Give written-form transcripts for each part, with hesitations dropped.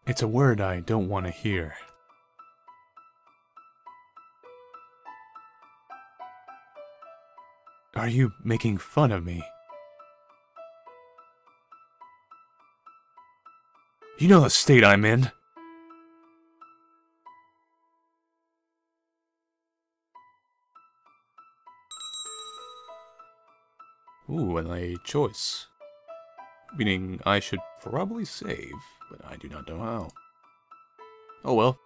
It's a word I don't want to hear. Are you making fun of me? You know the state I'm in. Ooh, and a choice. Meaning I should probably save, but I do not know how. Oh well.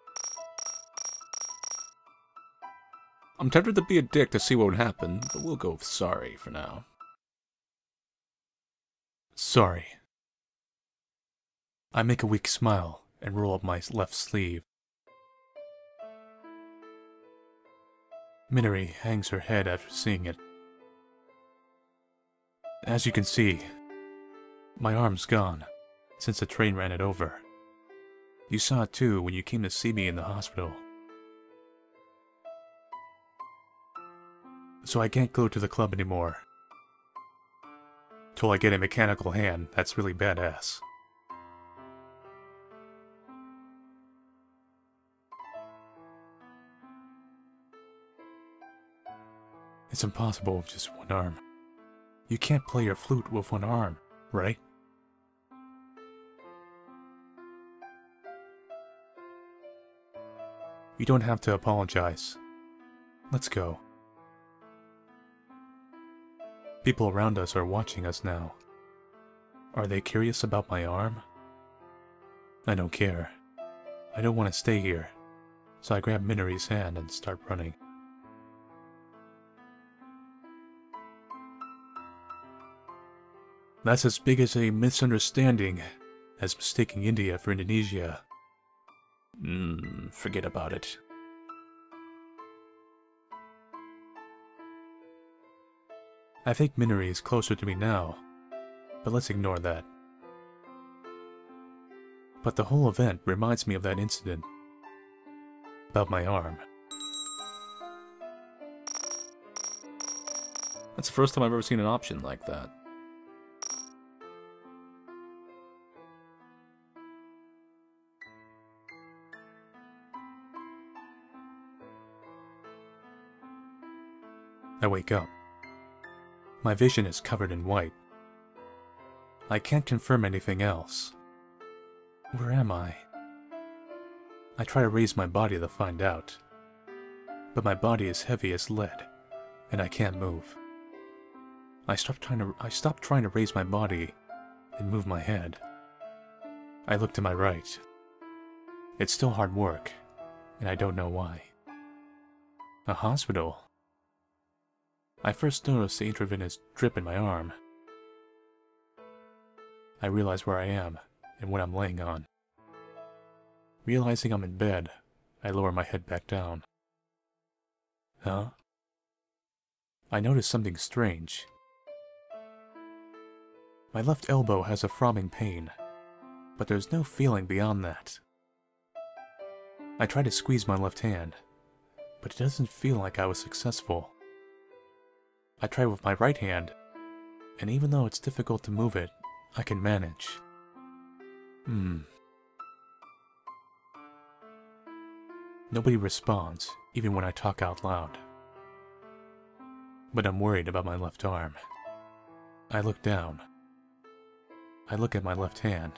I'm tempted to be a dick to see what would happen, but we'll go with sorry for now. Sorry. I make a weak smile and roll up my left sleeve. Minori hangs her head after seeing it. As you can see, my arm's gone, since the train ran it over. You saw it too when you came to see me in the hospital. So I can't go to the club anymore. Till I get a mechanical hand that's really badass. It's impossible with just one arm. You can't play your flute with one arm, right? You don't have to apologize. Let's go. People around us are watching us now. Are they curious about my arm? I don't care. I don't want to stay here, so I grab Minori's hand and start running. That's as big as a misunderstanding as mistaking India for Indonesia. Forget about it. I think Minori is closer to me now, but let's ignore that. But the whole event reminds me of that incident. About my arm. That's the first time I've ever seen an option like that. I wake up. My vision is covered in white. I can't confirm anything else. Where am I? I try to raise my body to find out. But my body is heavy as lead, and I can't move. I stop trying to raise my body and move my head. I look to my right. It's still hard work, and I don't know why. A hospital? I first noticed the intravenous drip in my arm. I realize where I am and what I'm laying on. Realizing I'm in bed, I lower my head back down. Huh? I notice something strange. My left elbow has a throbbing pain, but there's no feeling beyond that. I try to squeeze my left hand, but it doesn't feel like I was successful. I try with my right hand, and even though it's difficult to move it, I can manage. Nobody responds, even when I talk out loud. But I'm worried about my left arm. I look down. I look at my left hand.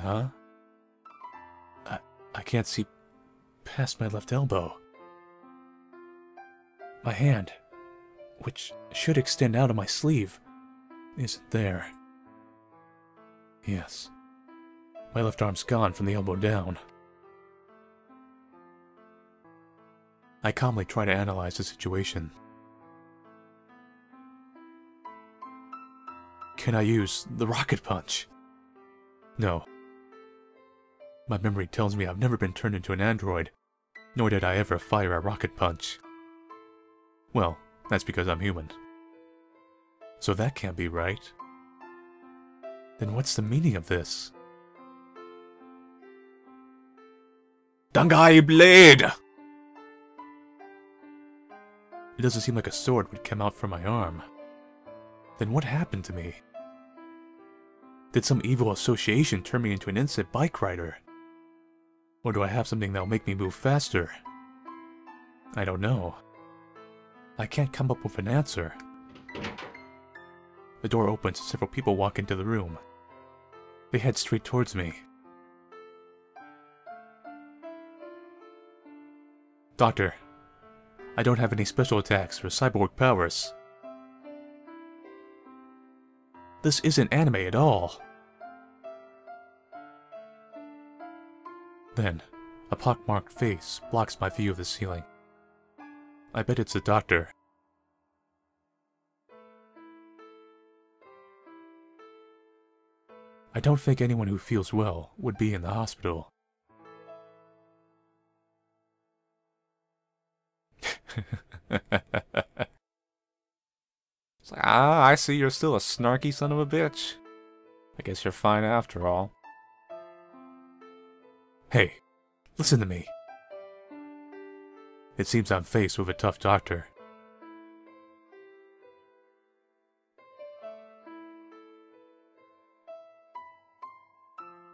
Huh? I can't see past my left elbow. My hand, which should extend out of my sleeve, isn't there. Yes. My left arm's gone from the elbow down. I calmly try to analyze the situation. Can I use the rocket punch? No. My memory tells me I've never been turned into an android, nor did I ever fire a rocket punch. Well, that's because I'm human. So that can't be right. Then what's the meaning of this? Dangai blade! It doesn't seem like a sword would come out from my arm. Then what happened to me? Did some evil association turn me into an instant bike rider? Or do I have something that'll make me move faster? I don't know. I can't come up with an answer. The door opens and several people walk into the room. They head straight towards me. Doctor, I don't have any special attacks or cyborg powers. This isn't anime at all. Then, a pockmarked face blocks my view of the ceiling. I bet it's the doctor. I don't think anyone who feels well would be in the hospital. I see you're still a snarky son of a bitch. I guess you're fine after all. Hey, listen to me. It seems I'm faced with a tough doctor.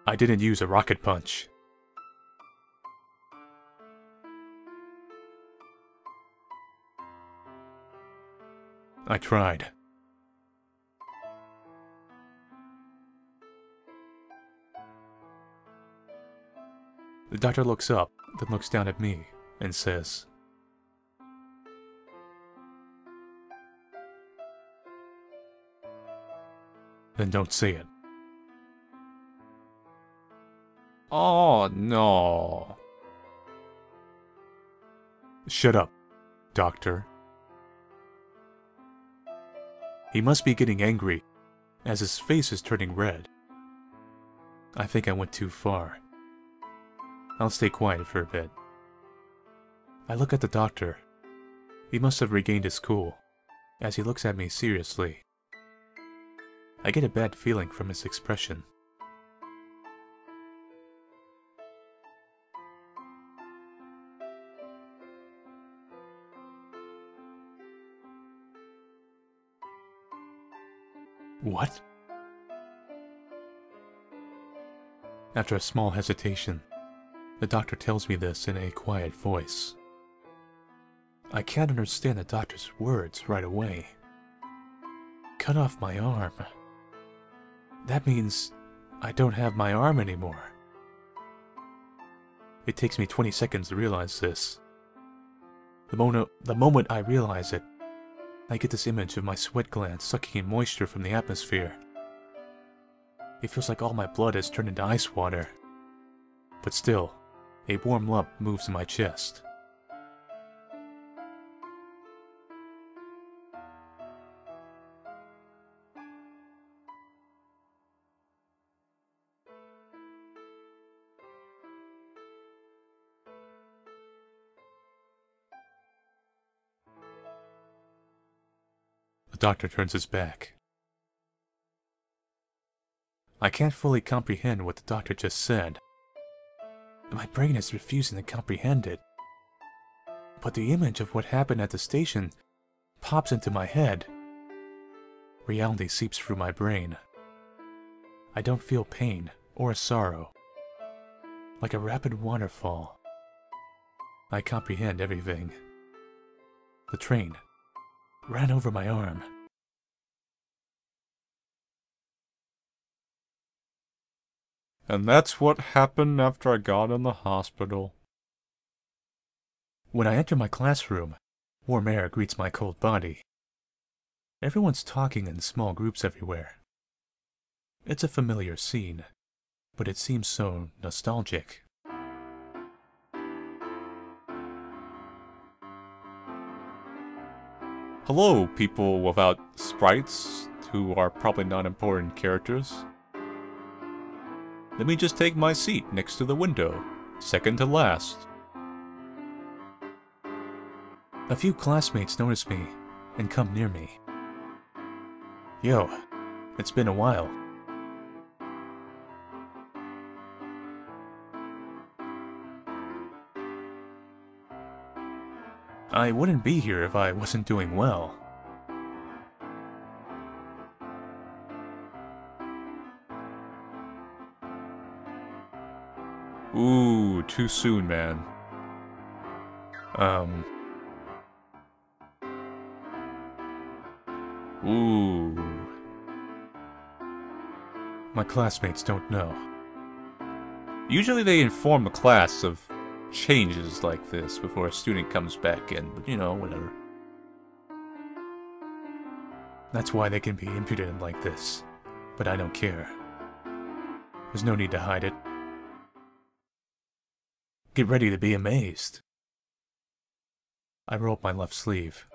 I didn't use a rocket punch. I tried. The doctor looks up, then looks down at me, and says, "Then don't say it." Oh, no. Shut up, doctor. He must be getting angry, as his face is turning red. I think I went too far. I'll stay quiet for a bit. I look at the doctor. He must have regained his cool, as he looks at me seriously. I get a bad feeling from his expression. What? After a small hesitation, the doctor tells me this in a quiet voice. I can't understand the doctor's words right away. Cut off my arm. That means I don't have my arm anymore. It takes me 20 seconds to realize this. The moment I realize it, I get this image of my sweat glands sucking in moisture from the atmosphere. It feels like all my blood has turned into ice water. But still, a warm lump moves in my chest. The doctor turns his back. I can't fully comprehend what the doctor just said. My brain is refusing to comprehend it. But the image of what happened at the station pops into my head. Reality seeps through my brain. I don't feel pain or sorrow. Like a rapid waterfall, I comprehend everything. The train ran over my arm. And that's what happened after I got in the hospital. When I enter my classroom, warm air greets my cold body. Everyone's talking in small groups everywhere. It's a familiar scene, but it seems so nostalgic. Hello, people without sprites, who are probably not important characters. Let me just take my seat next to the window, second to last. A few classmates notice me and come near me. Yo, it's been a while. I wouldn't be here if I wasn't doing well. Ooh, too soon, man. Ooh. My classmates don't know. Usually they inform the class of changes like this before a student comes back in, but you know, whatever. That's why they can be impudent like this. But I don't care. There's no need to hide it. Get ready to be amazed. I roll up my left sleeve.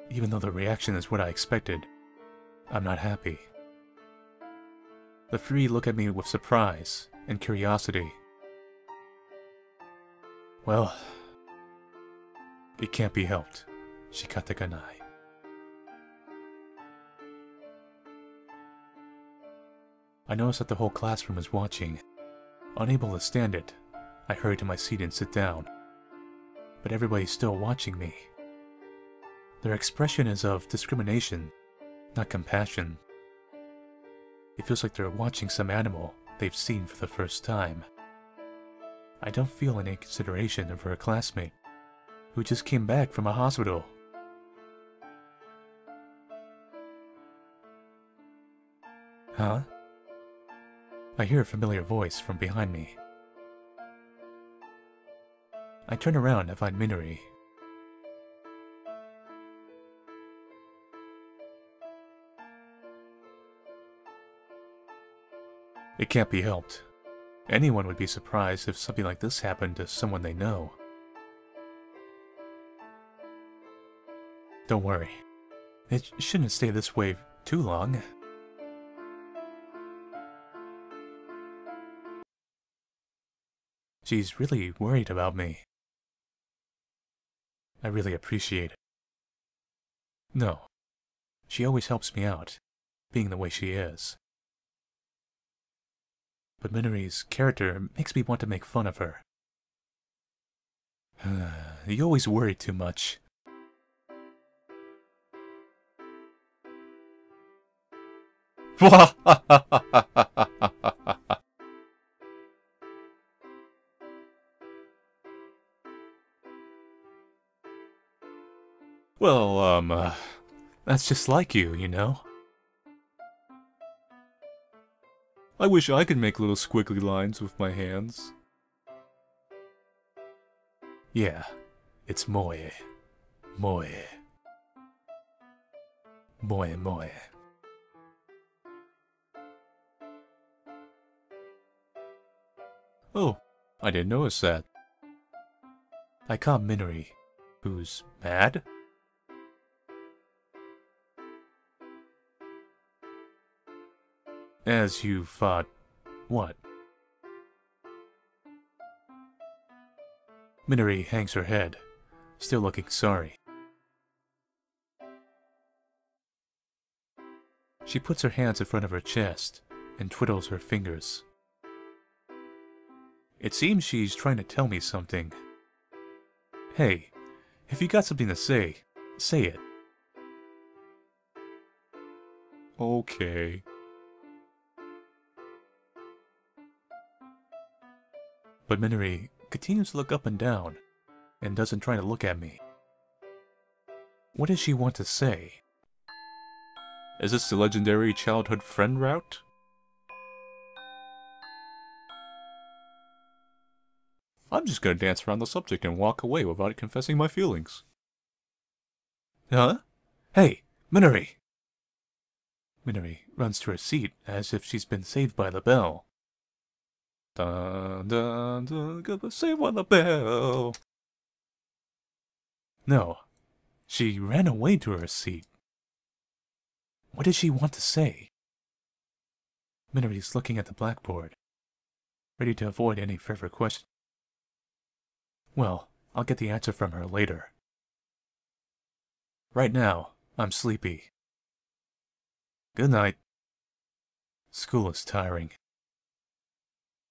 Even though the reaction is what I expected, I'm not happy. The three look at me with surprise and curiosity. Well, it can't be helped. Shikatakanai. I noticed that the whole classroom is watching. Unable to stand it, I hurry to my seat and sit down. But everybody's still watching me. Their expression is of discrimination, not compassion. It feels like they're watching some animal they've seen for the first time. I don't feel any consideration for a classmate who just came back from a hospital. Huh? I hear a familiar voice from behind me. I turn around to find Minori. It can't be helped. Anyone would be surprised if something like this happened to someone they know. Don't worry. It shouldn't stay this way too long. She's really worried about me. I really appreciate it. No. She always helps me out, being the way she is. But Minori's character makes me want to make fun of her. You always worry too much. Well, that's just like you, you know? I wish I could make little squiggly lines with my hands. Yeah, it's moe. Moe. Moe moe. Oh, I didn't notice that. I caught Minori, who's mad? As you thought, what? Minori hangs her head, still looking sorry. She puts her hands in front of her chest and twiddles her fingers. It seems she's trying to tell me something. Hey, if you got something to say it. Okay. But Minori continues to look up and down, and doesn't try to look at me. What does she want to say? Is this the legendary childhood friend route? I'm just gonna dance around the subject and walk away without confessing my feelings. Huh? Hey, Minori! Minori runs to her seat as if she's been saved by the bell. Dun dun dun, gotta save by the bell. No, she ran away to her seat. What does she want to say? Minori's looking at the blackboard, ready to avoid any further questions. Well, I'll get the answer from her later. Right now, I'm sleepy. Good night. School is tiring.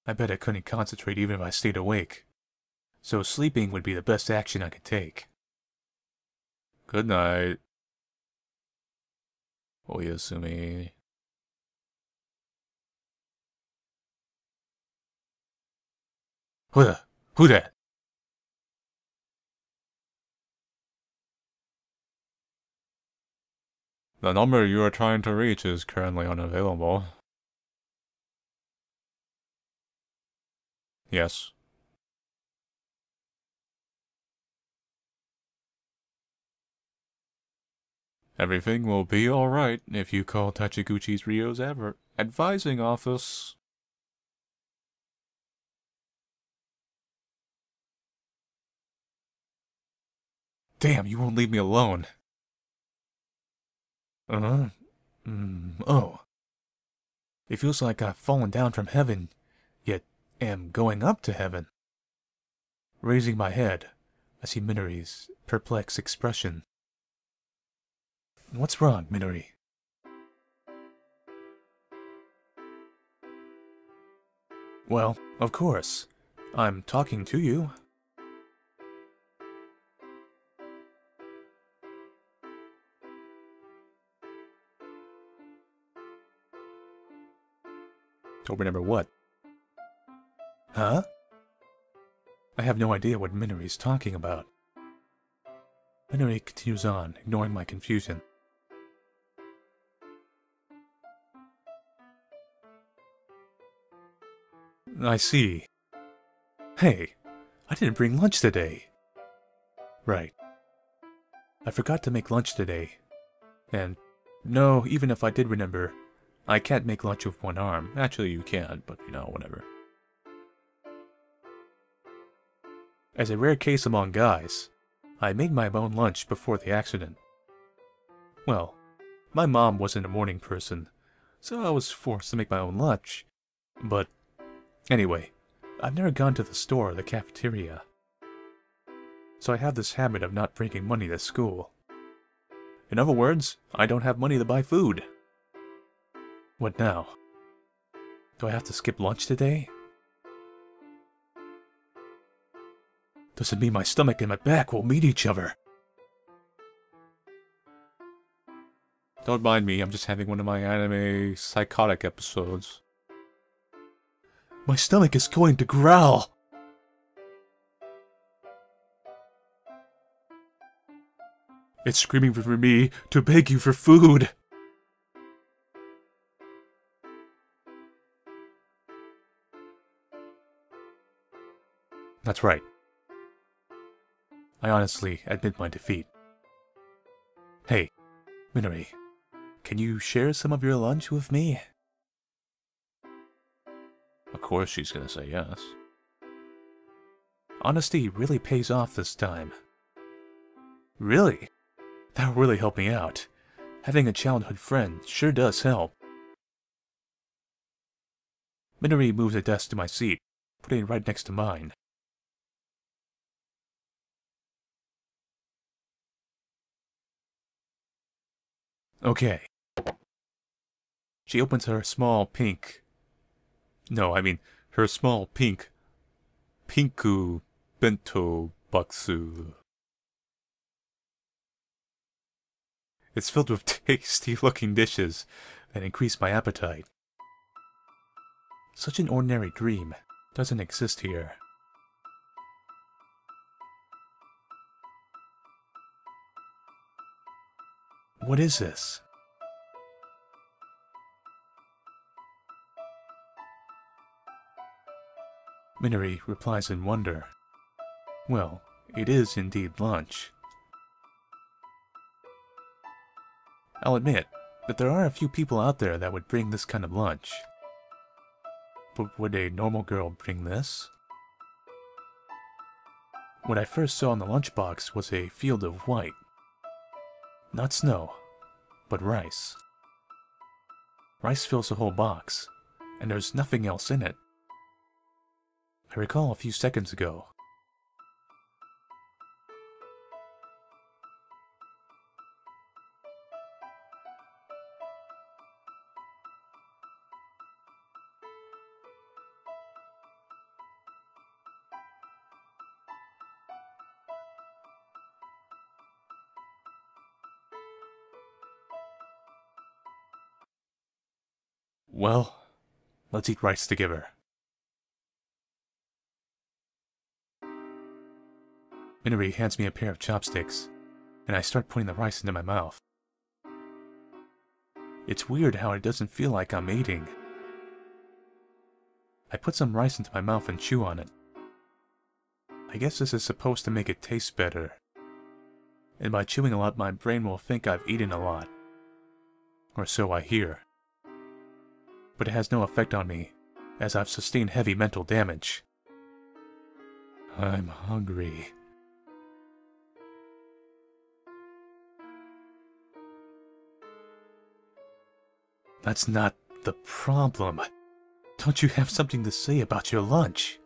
I bet I couldn't concentrate even if I stayed awake. So sleeping would be the best action I could take. Good night. Oyasumi. Who that? The number you are trying to reach is currently unavailable. Yes. Everything will be alright if you call Tachiguchi's Ryo's advising office. Damn, you won't leave me alone. Oh. It feels like I've fallen down from heaven, yet am going up to heaven. Raising my head, I see Minori's perplexed expression. What's wrong, Minori? Well, of course. I'm talking to you. Don't remember what? Huh? I have no idea what Minori's talking about. Minori continues on, ignoring my confusion. I see. Hey, I didn't bring lunch today. Right. I forgot to make lunch today. And, no, even if I did remember, I can't make lunch with one arm. Actually, you can, but, you know, whatever. As a rare case among guys, I made my own lunch before the accident. Well, my mom wasn't a morning person, so I was forced to make my own lunch. But, anyway, I've never gone to the store or the cafeteria. So I have this habit of not bringing money to school. In other words, I don't have money to buy food. What now? Do I have to skip lunch today? Does it mean my stomach and my back will meet each other? Don't mind me, I'm just having one of my anime psychotic episodes. My stomach is going to growl! It's screaming for me to beg you for food! That's right. I honestly admit my defeat. Hey, Minori, can you share some of your lunch with me? Of course she's gonna say yes. Honesty really pays off this time. Really? That'll really help me out. Having a childhood friend sure does help. Minori moves a desk to my seat, putting it right next to mine. Okay. She opens her small pink... No, I mean, her small pink... Pinku bento baksu. It's filled with tasty-looking dishes that increase my appetite. Such an ordinary dream doesn't exist here. What is this? Minori replies in wonder. Well, it is indeed lunch. I'll admit that there are a few people out there that would bring this kind of lunch. But would a normal girl bring this? What I first saw in the lunchbox was a field of white. Not snow, but rice. Rice fills the whole box, and there's nothing else in it. I recall a few seconds ago. Well, let's eat rice together. Minori hands me a pair of chopsticks, and I start putting the rice into my mouth. It's weird how it doesn't feel like I'm eating. I put some rice into my mouth and chew on it. I guess this is supposed to make it taste better. And by chewing a lot, my brain will think I've eaten a lot. Or so I hear. But it has no effect on me, as I've sustained heavy mental damage. I'm hungry. That's not the problem. Don't you have something to say about your lunch?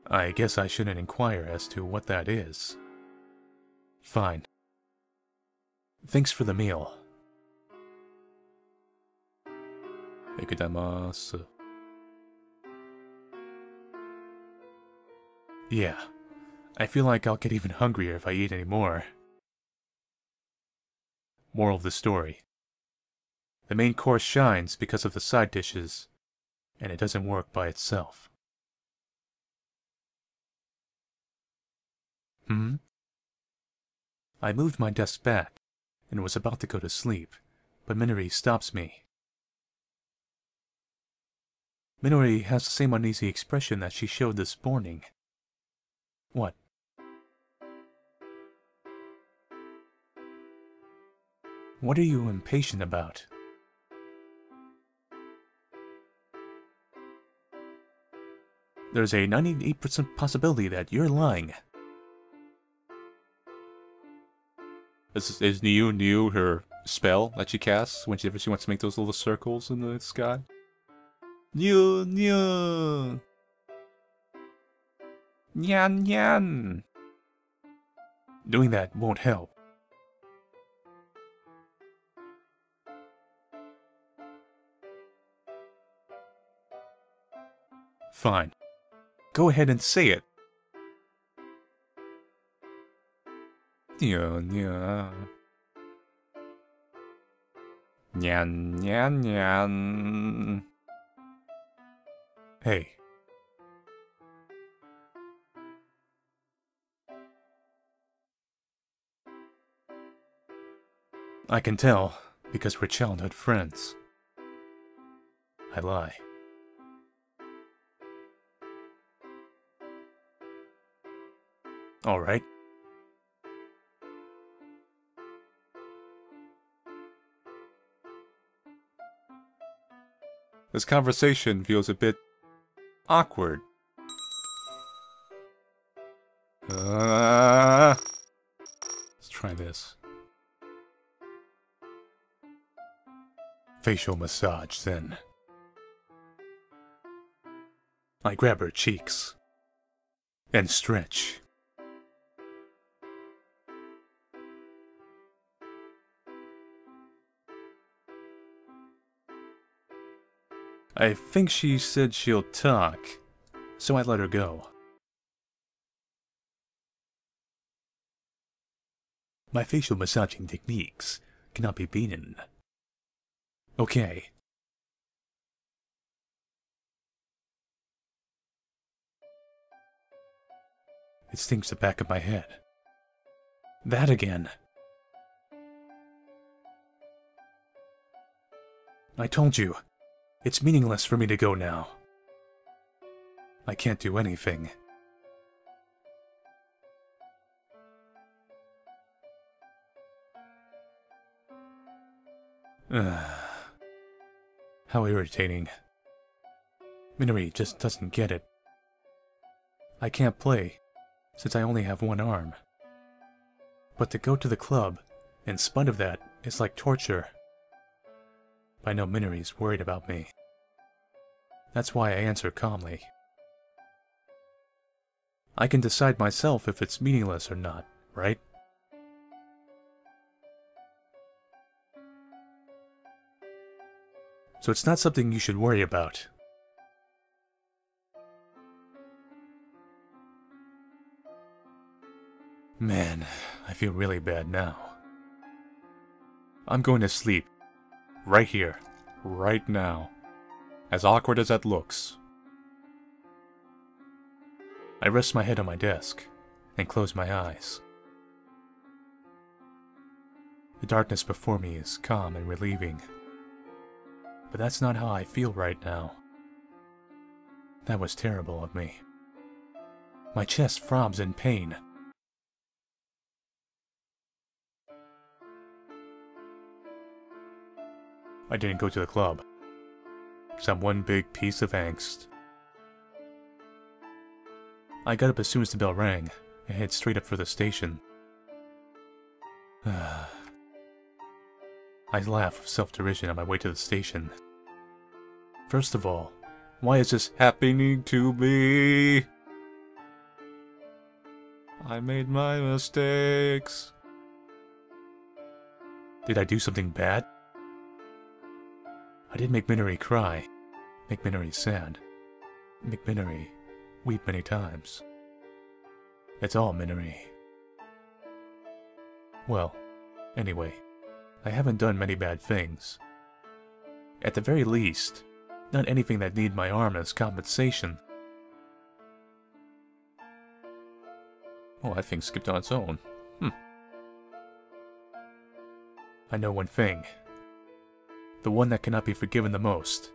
I guess I shouldn't inquire as to what that is. Fine. Thanks for the meal. Ikudamasu. Yeah, I feel like I'll get even hungrier if I eat any more. Moral of the story. The main course shines because of the side dishes, and it doesn't work by itself. I moved my desk back, and was about to go to sleep, but Minori stops me. Minori has the same uneasy expression that she showed this morning. What? What are you impatient about? There's a 98% possibility that you're lying. Is Niu her spell that she casts whenever she wants to make those little circles in the sky? Niu. Nyan nyan. Doing that won't help. Fine. Go ahead and say it. Nyan nyan nyan. Hey. I can tell, because we're childhood friends. I lie. Alright. This conversation feels a bit awkward. Let's try this. Facial massage, then. I grab her cheeks. And stretch. I think she said she'll talk, so I let her go. My facial massaging techniques cannot be beaten. Okay. It stings the back of my head. That again. I told you, it's meaningless for me to go now. I can't do anything. How irritating. Minori just doesn't get it. I can't play, since I only have one arm. But to go to the club, in spite of that, is like torture. I know Minori's worried about me. That's why I answer calmly. I can decide myself if it's meaningless or not, right? So it's not something you should worry about. Man, I feel really bad now. I'm going to sleep. Right here. Right now. As awkward as that looks. I rest my head on my desk and close my eyes. The darkness before me is calm and relieving. But that's not how I feel right now. That was terrible of me. My chest throbs in pain. I didn't go to the club. Some one big piece of angst. I got up as soon as the bell rang and headed straight up for the station. I laugh with self-derision on my way to the station. First of all, why is this happening to me? I made my mistakes. Did I do something bad? I did make Minori cry, make Minori sad, make Minori weep many times. It's all Minori. Well, anyway, I haven't done many bad things. At the very least, not anything that need my arm as compensation. Oh, that thing skipped on its own. I know one thing. The one that cannot be forgiven the most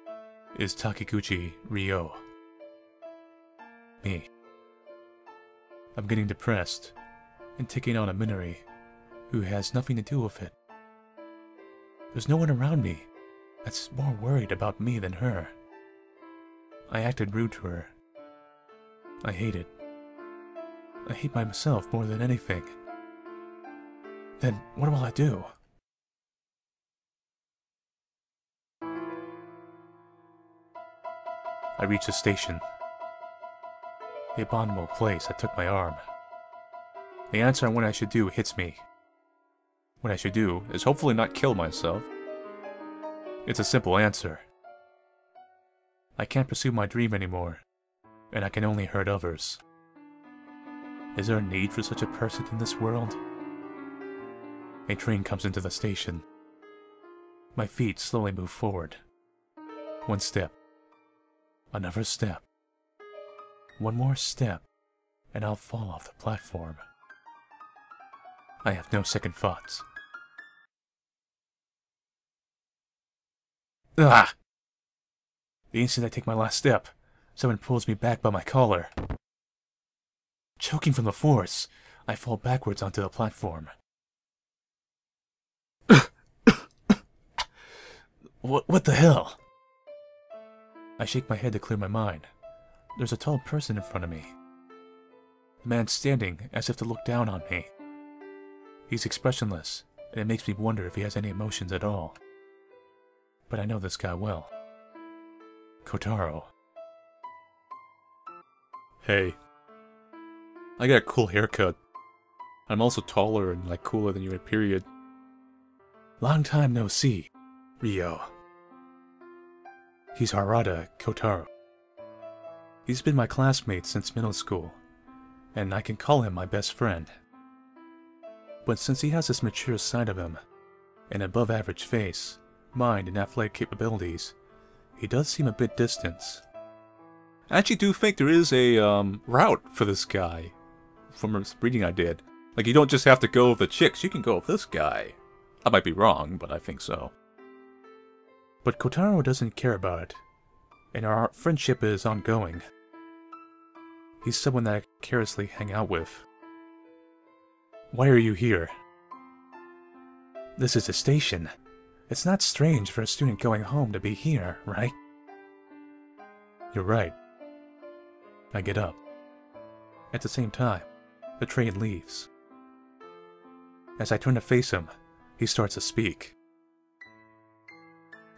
is Takiguchi Ryo. Me. I'm getting depressed and taking on a Minori who has nothing to do with it. There's no one around me that's more worried about me than her. I acted rude to her. I hate it. I hate myself more than anything. Then what will I do? I reach the station. The abominable place that took my arm. The answer on what I should do hits me. What I should do is hopefully not kill myself. It's a simple answer. I can't pursue my dream anymore, and I can only hurt others. Is there a need for such a person in this world? A train comes into the station. My feet slowly move forward. One step. Another step. One more step, and I'll fall off the platform. I have no second thoughts. Ah! The instant I take my last step, someone pulls me back by my collar. Choking from the force, I fall backwards onto the platform. What the hell? I shake my head to clear my mind. There's a tall person in front of me. The man's standing as if to look down on me. He's expressionless, and it makes me wonder if he has any emotions at all. But I know this guy well. Kotaro. Hey. I got a cool haircut. I'm also taller and cooler than you in period. Long time no see, Ryo. He's Harada Kotaro. He's been my classmate since middle school, and I can call him my best friend. But since he has this mature side of him, an above-average face, mind, and athletic capabilities, he does seem a bit distant. I actually do think there is a route for this guy, from a reading I did. You don't just have to go with the chicks, you can go with this guy. I might be wrong, but I think so. But Kotaro doesn't care about it, and our friendship is ongoing. He's someone that I carelessly hang out with. Why are you here? This is a station. It's not strange for a student going home to be here, right? You're right. I get up. At the same time, the train leaves. As I turn to face him, he starts to speak.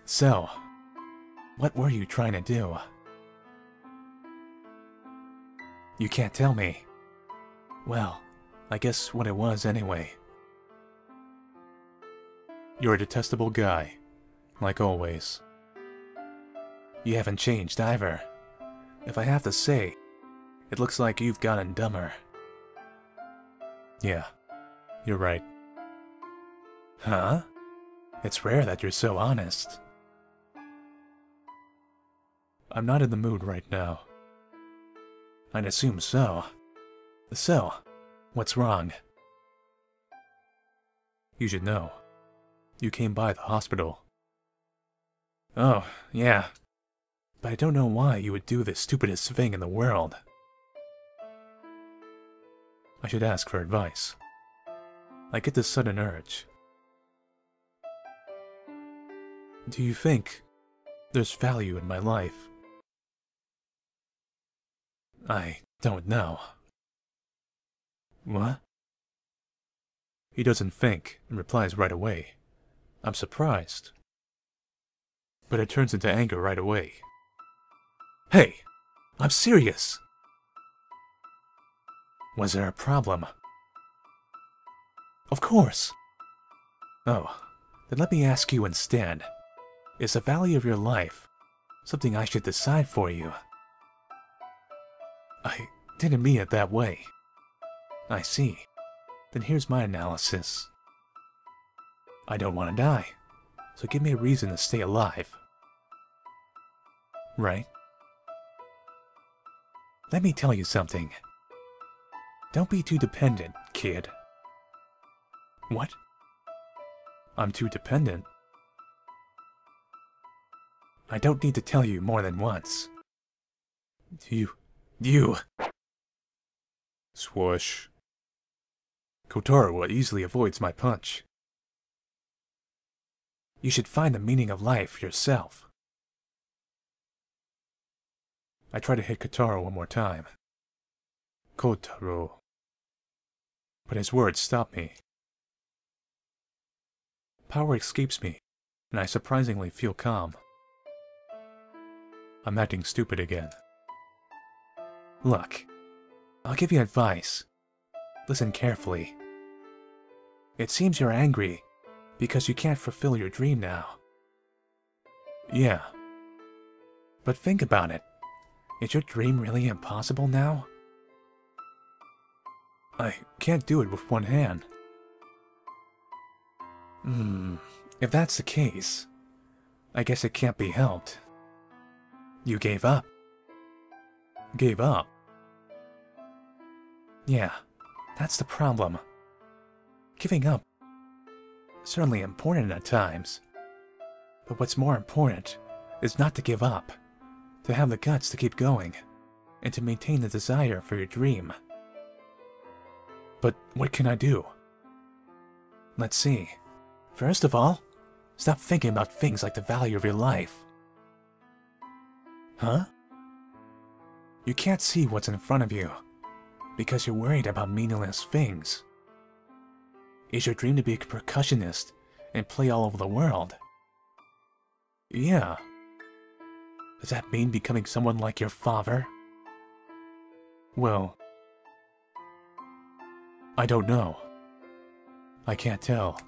So, what were you trying to do? You can't tell me. Well, I guess what it was anyway. You're a detestable guy, like always. You haven't changed either. If I have to say, it looks like you've gotten dumber. Yeah, you're right. Huh? It's rare that you're so honest. I'm not in the mood right now. I'd assume so. So, what's wrong? You should know. You came by the hospital. Oh, yeah. But I don't know why you would do the stupidest thing in the world. I should ask for advice. I get this sudden urge. Do you think there's value in my life? I don't know. What? He doesn't think and replies right away. I'm surprised. But it turns into anger right away. Hey! I'm serious! Was there a problem? Of course! Oh, then let me ask you instead. Is the value of your life something I should decide for you? I didn't mean it that way. I see. Then here's my analysis. I don't want to die, so give me a reason to stay alive. Right? Let me tell you something. Don't be too dependent, kid. What? I'm too dependent? I don't need to tell you more than once. You... Swoosh. Kotaro easily avoids my punch. You should find the meaning of life yourself. I try to hit Kotaro one more time. Kotaro. But his words stop me. Power escapes me, and I surprisingly feel calm. I'm acting stupid again. Look, I'll give you advice. Listen carefully. It seems you're angry because you can't fulfill your dream now. Yeah. But think about it. Is your dream really impossible now? I can't do it with one hand. If that's the case, I guess it can't be helped. You gave up. Gave up? Yeah, that's the problem. Giving up is certainly important at times. But what's more important is not to give up, to have the guts to keep going, and to maintain the desire for your dream. But what can I do? Let's see. First of all, stop thinking about things like the value of your life. Huh? You can't see what's in front of you because you're worried about meaningless things. Is your dream to be a percussionist and play all over the world? Yeah. Does that mean becoming someone like your father? Well, I don't know. I can't tell.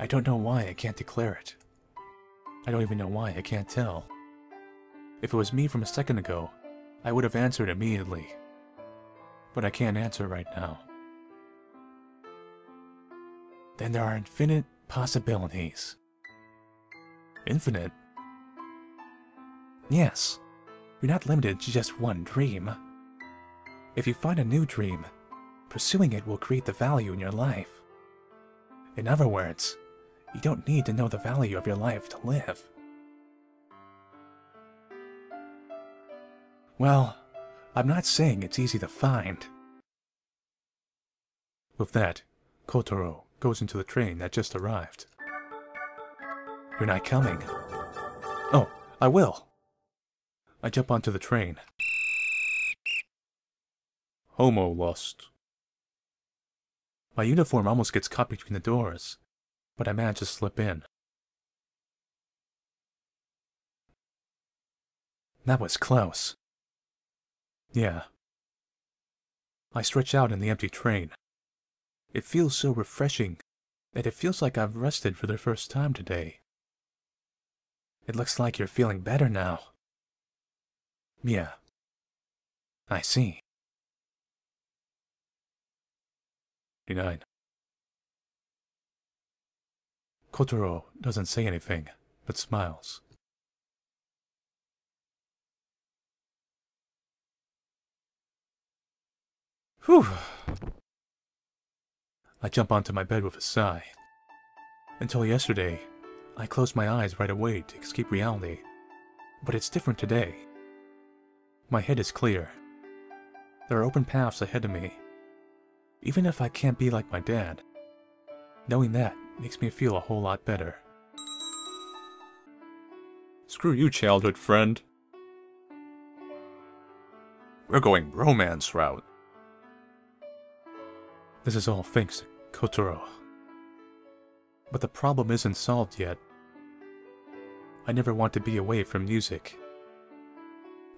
I don't know why I can't declare it. I don't even know why I can't tell. If it was me from a second ago, I would have answered immediately. But I can't answer right now. Then there are infinite possibilities. Infinite? Yes. You're not limited to just one dream. If you find a new dream, pursuing it will create the value in your life. In other words, you don't need to know the value of your life to live. Well, I'm not saying it's easy to find. With that, Kotaro goes into the train that just arrived. You're not coming. Oh, I will. I jump onto the train. Homo lost. My uniform almost gets caught between the doors, but I manage to slip in. That was close. Yeah. I stretch out in the empty train. It feels so refreshing that it feels like I've rested for the first time today. It looks like you're feeling better now. Yeah. I see. 29. Kotaro doesn't say anything, but smiles. Whew. I jump onto my bed with a sigh. Until yesterday, I closed my eyes right away to escape reality. But it's different today. My head is clear. There are open paths ahead of me. Even if I can't be like my dad, knowing that makes me feel a whole lot better. Screw you, childhood friend. We're going romance route. This is all thanks to Kotaro. But the problem isn't solved yet. I never want to be away from music.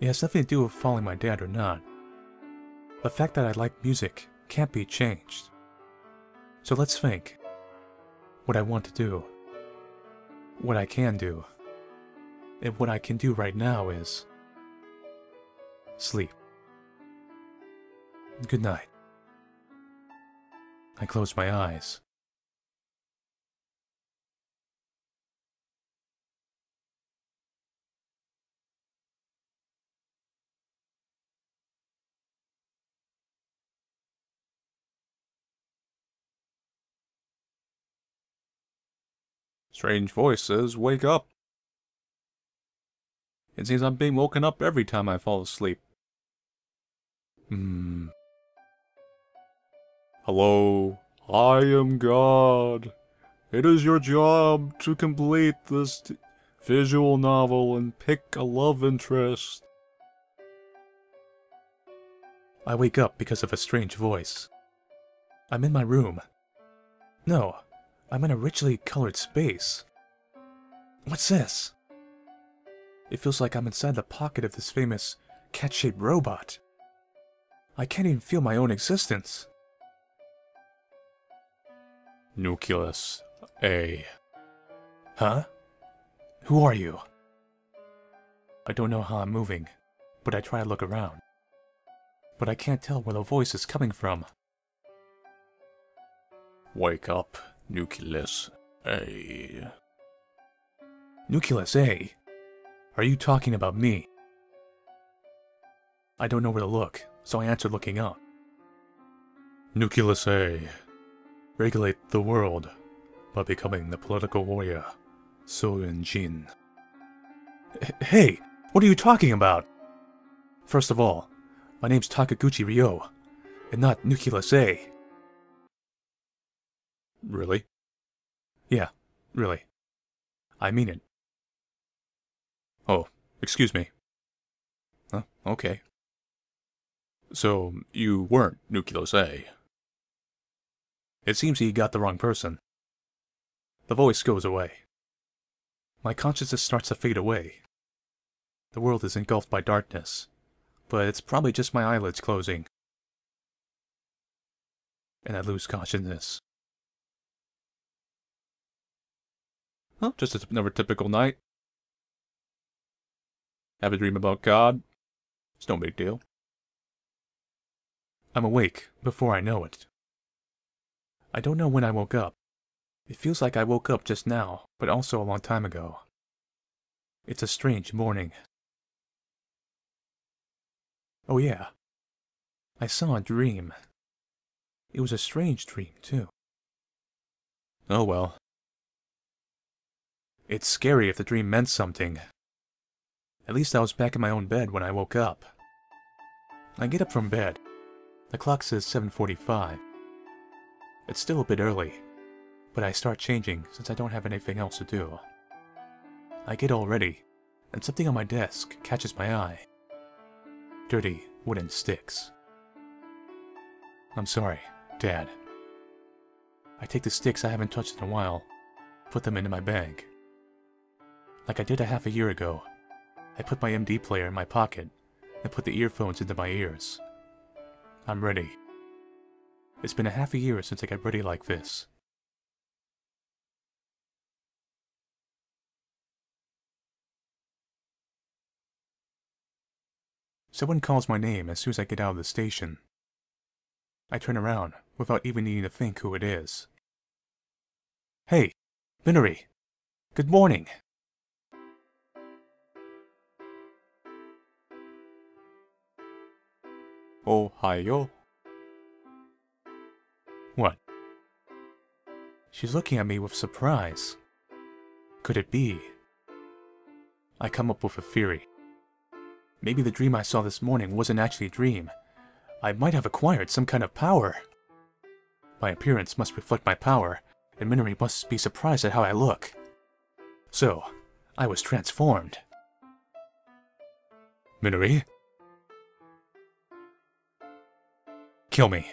It has nothing to do with following my dad or not. The fact that I like music can't be changed. So let's think. What I want to do. What I can do. And what I can do right now is sleep. Good night. I close my eyes. Strange voice says, wake up. It seems I'm being woken up every time I fall asleep. Hello, I am God. It is your job to complete this visual novel and pick a love interest. I wake up because of a strange voice. I'm in my room. No, I'm in a richly colored space. What's this? It feels like I'm inside the pocket of this famous cat-shaped robot. I can't even feel my own existence. Nucleus A. Huh? Who are you? I don't know how I'm moving, but I try to look around. But I can't tell where the voice is coming from. Wake up, Nucleus A. Nucleus A? Are you talking about me? I don't know where to look, so I answer looking up. Nucleus A. Regulate the world by becoming the political warrior, Soyun Jin. Hey, what are you talking about? First of all, my name's Takaguchi Ryo, and not Nucleus A. Really? Yeah, really. I mean it. Oh, excuse me. Okay. So, you weren't Nucleus A. It seems he got the wrong person. The voice goes away. My consciousness starts to fade away. The world is engulfed by darkness, but it's probably just my eyelids closing. And I lose consciousness. Huh, just another typical night. Have a dream about God. It's no big deal. I'm awake before I know it. I don't know when I woke up. It feels like I woke up just now, but also a long time ago. It's a strange morning. Oh yeah. I saw a dream. It was a strange dream, too. Oh well. It's scary if the dream meant something. At least I was back in my own bed when I woke up. I get up from bed. The clock says 7:45. It's still a bit early, but I start changing since I don't have anything else to do. I get all ready, and something on my desk catches my eye. Dirty wooden sticks. I'm sorry, Dad. I take the sticks I haven't touched in a while, put them into my bag. Like I did a half a year ago, I put my MD player in my pocket and put the earphones into my ears. I'm ready. It's been a half a year since I got ready like this. Someone calls my name as soon as I get out of the station. I turn around, without even needing to think who it is. Hey, Minori! Good morning! Ohio. What? She's looking at me with surprise. Could it be? I come up with a theory. Maybe the dream I saw this morning wasn't actually a dream. I might have acquired some kind of power. My appearance must reflect my power, and Minori must be surprised at how I look. So, I was transformed. Minori? Kill me.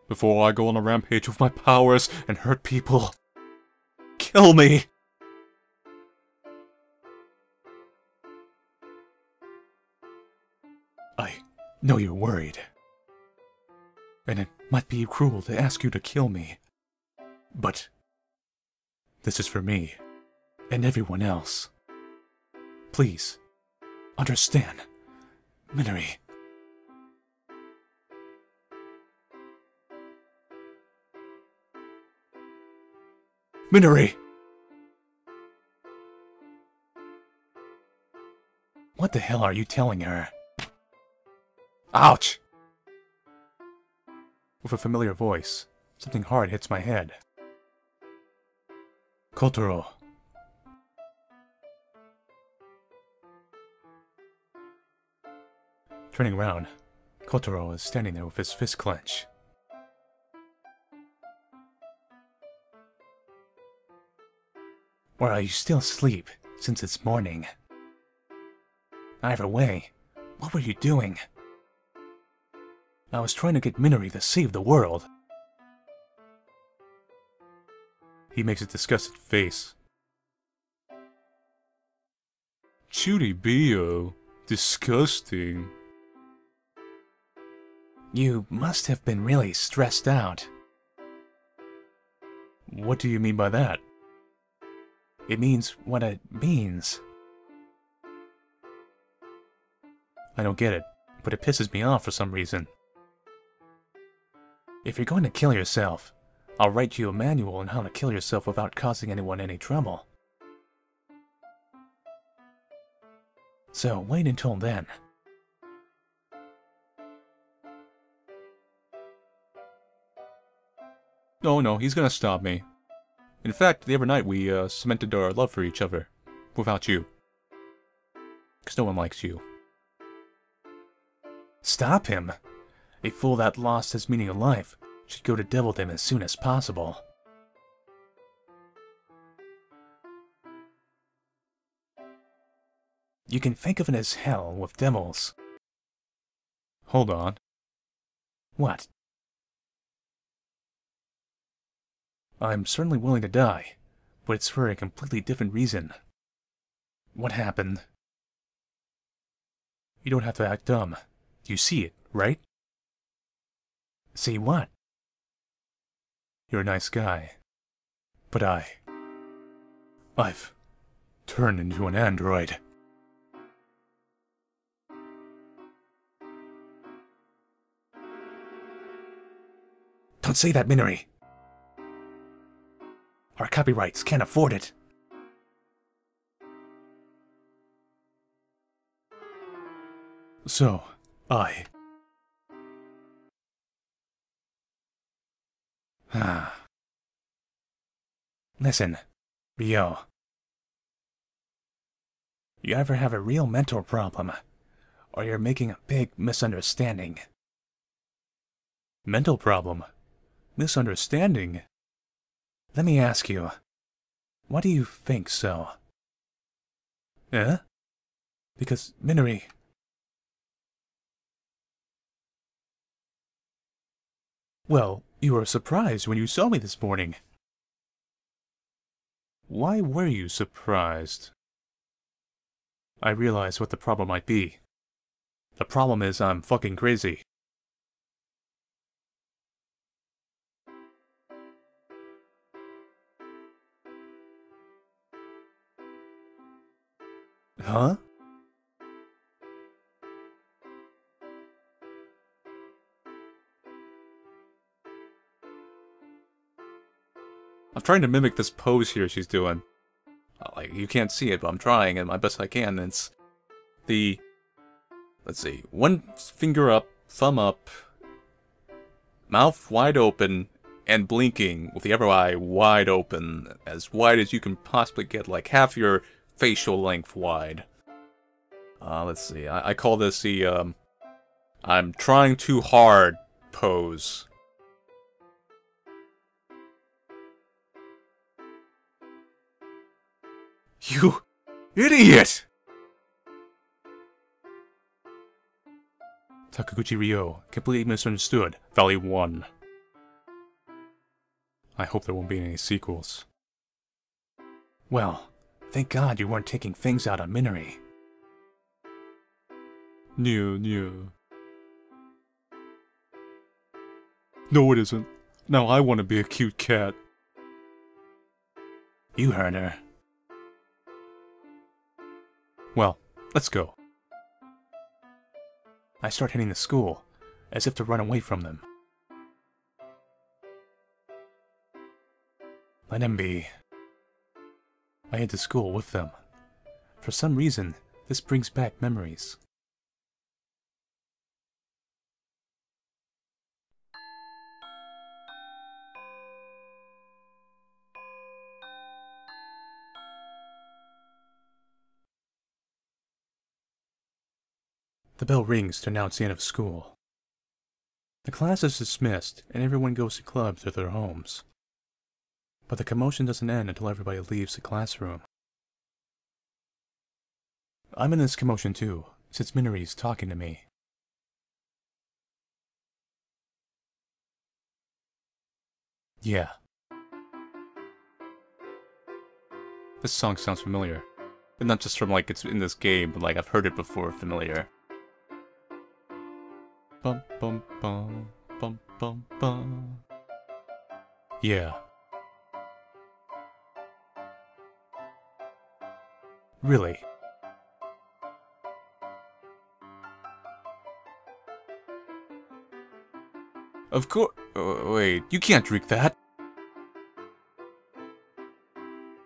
Before I go on a rampage with my powers and hurt people. Kill me! I know you're worried. And it might be cruel to ask you to kill me. But this is for me and everyone else. Please, understand, Minori. Minori! What the hell are you telling her? Ouch! With a familiar voice, something hard hits my head. Kotaro. Turning around, Kotaro is standing there with his fist clenched. Or are you still asleep, since it's morning? Either way, what were you doing? I was trying to get Minori to save the world. He makes a disgusted face. Churibio, disgusting. You must have been really stressed out. What do you mean by that? It means what it means. I don't get it, but it pisses me off for some reason. If you're going to kill yourself, I'll write you a manual on how to kill yourself without causing anyone any trouble. So wait until then. No, he's gonna stop me. In fact, the other night we cemented our love for each other. Without you. Because no one likes you. Stop him! A fool that lost his meaning of life should go to devildom as soon as possible. You can think of it as hell with devils. Hold on. What? I'm certainly willing to die, but it's for a completely different reason. What happened? You don't have to act dumb. You see it, right? See what? You're a nice guy. But I've turned into an android. Don't say that, Minori. Our copyrights can't afford it. So, Listen, Ryo. You ever have a real mental problem, or you're making a big misunderstanding. Mental problem? Misunderstanding? Let me ask you, why do you think so? Eh? Because, Minori... Well, you were surprised when you saw me this morning. Why were you surprised? I realized what the problem might be. The problem is I'm fucking crazy. Huh? trying to mimic this pose here she's doing. Like, you can't see it, but I'm trying, and my best I can. And it's the... Let's see. One finger up, thumb up, mouth wide open, and blinking with the other eye wide open. As wide as you can possibly get, like half your facial length wide. Let's see. I call this the, I'm trying too hard pose. You idiot! Takaguchi Ryo, completely misunderstood, Value 1. I hope there won't be any sequels. Well, thank God you weren't taking things out on Minori. No. No, it isn't. Now I want to be a cute cat. You heard her. Well, let's go. I start heading to school, as if to run away from them. Let them be. I head to school with them. For some reason, this brings back memories. The bell rings to announce the end of school. The class is dismissed, and everyone goes to clubs or their homes. But the commotion doesn't end until everybody leaves the classroom. I'm in this commotion too, since Minori's talking to me. Yeah. This song sounds familiar. And not just from like it's in this game, but like I've heard it before familiar. Bum bum bum bum bum bum. Yeah. Really? Of course. Wait, you can't drink that.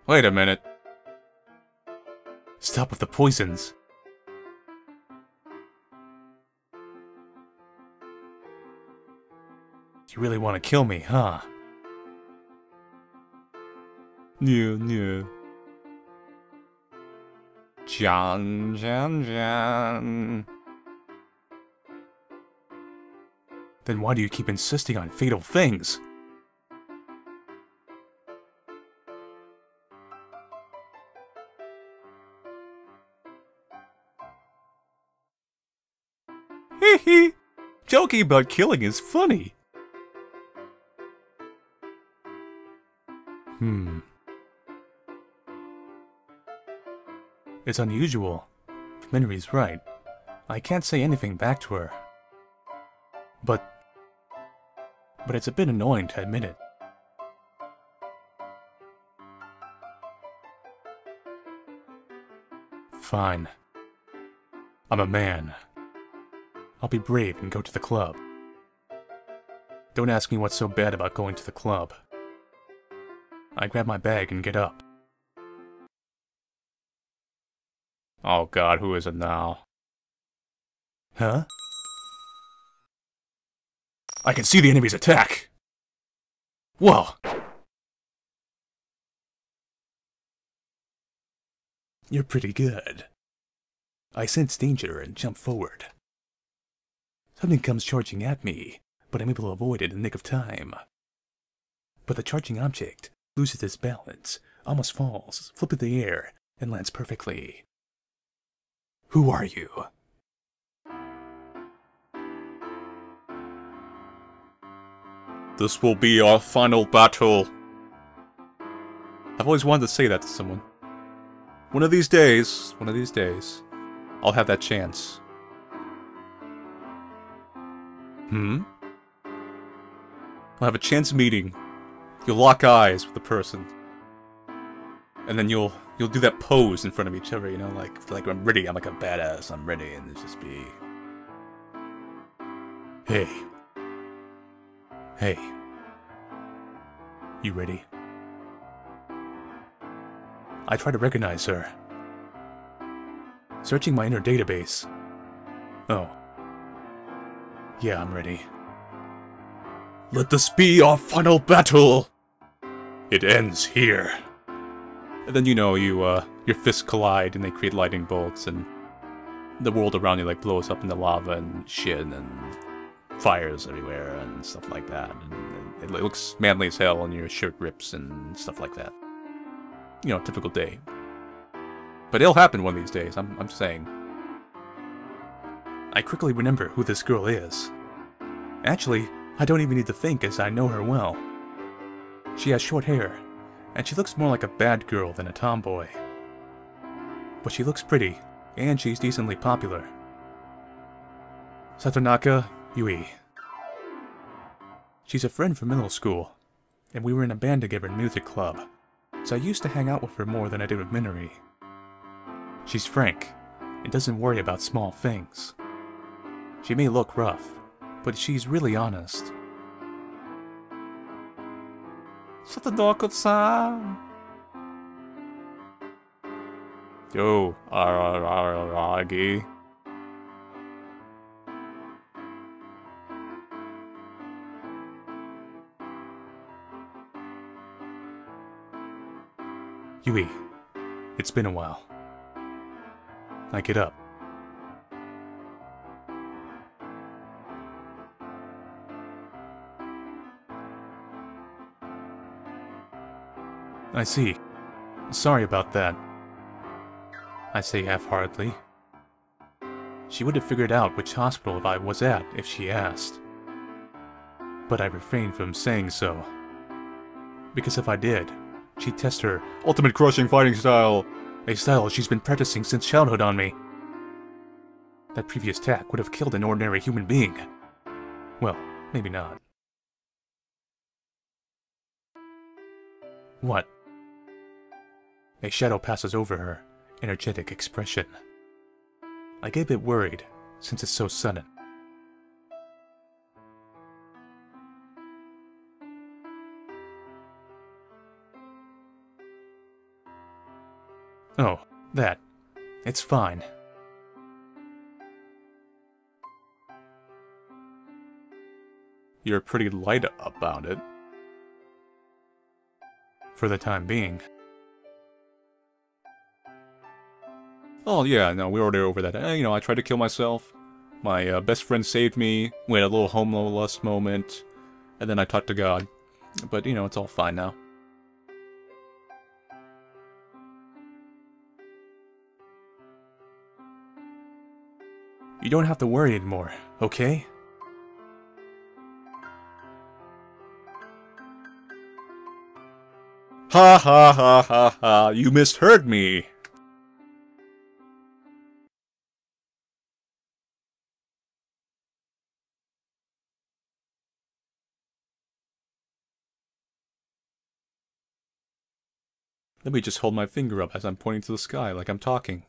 Wait a minute. Stop with the poisons. You really want to kill me, huh? No. Jan. Then why do you keep insisting on fatal things? Hee. Joking about killing is funny. It's unusual. Minori's right. I can't say anything back to her. But it's a bit annoying to admit it. Fine. I'm a man. I'll be brave and go to the club. Don't ask me what's so bad about going to the club. I grab my bag and get up. Oh god, who is it now? Huh? I can see the enemy's attack! Whoa! You're pretty good. I sense danger and jump forward. Something comes charging at me, but I'm able to avoid it in the nick of time. But the charging object loses its balance, almost falls, flips in the air, and lands perfectly. Who are you? This will be our final battle. I've always wanted to say that to someone. One of these days, I'll have that chance. I'll have a chance meeting. You'll lock eyes with the person. And then you'll do that pose in front of each other, you know, like I'm ready, I'm like a badass, I'm ready, and it'll just be... Hey. You ready? I try to recognize her. Searching my inner database. Oh. Yeah, I'm ready. Let this be our final battle! It ends here. And then, you know, your fists collide and they create lightning bolts and the world around you, like, blows up into lava and shit and fires everywhere and stuff like that. And it looks manly as hell and your shirt rips and stuff like that. You know, typical day. But it'll happen one of these days, I'm saying. I quickly remember who this girl is. Actually, I don't even need to think, as I know her well. She has short hair, and she looks more like a bad girl than a tomboy. But she looks pretty, and she's decently popular. Satonaka Yui. She's a friend from middle school, and we were in a band together in music club, so I used to hang out with her more than I did with Minori. She's frank, and doesn't worry about small things. She may look rough, but she's really honest. Satonaka-san! Yo, Araragi. Yui, it's been a while. I get up. I see. Sorry about that. I say half-heartedly. She would have figured out which hospital I was at if she asked. But I refrained from saying so. Because if I did, she'd test her ultimate crushing fighting style, a style she's been practicing since childhood on me. That previous attack would have killed an ordinary human being. Well, maybe not. What? A shadow passes over her energetic expression. I get a bit worried, since it's so sudden. Oh, that. It's fine. You're pretty light about it. For the time being. Oh yeah, no, we were already over that. You know, I tried to kill myself. My best friend saved me. We had a little homo-lust moment. And then I talked to God. But, you know, it's all fine now. You don't have to worry anymore, okay? Ha ha ha ha ha, you misheard me! Let me just hold my finger up as I'm pointing to the sky like I'm talking.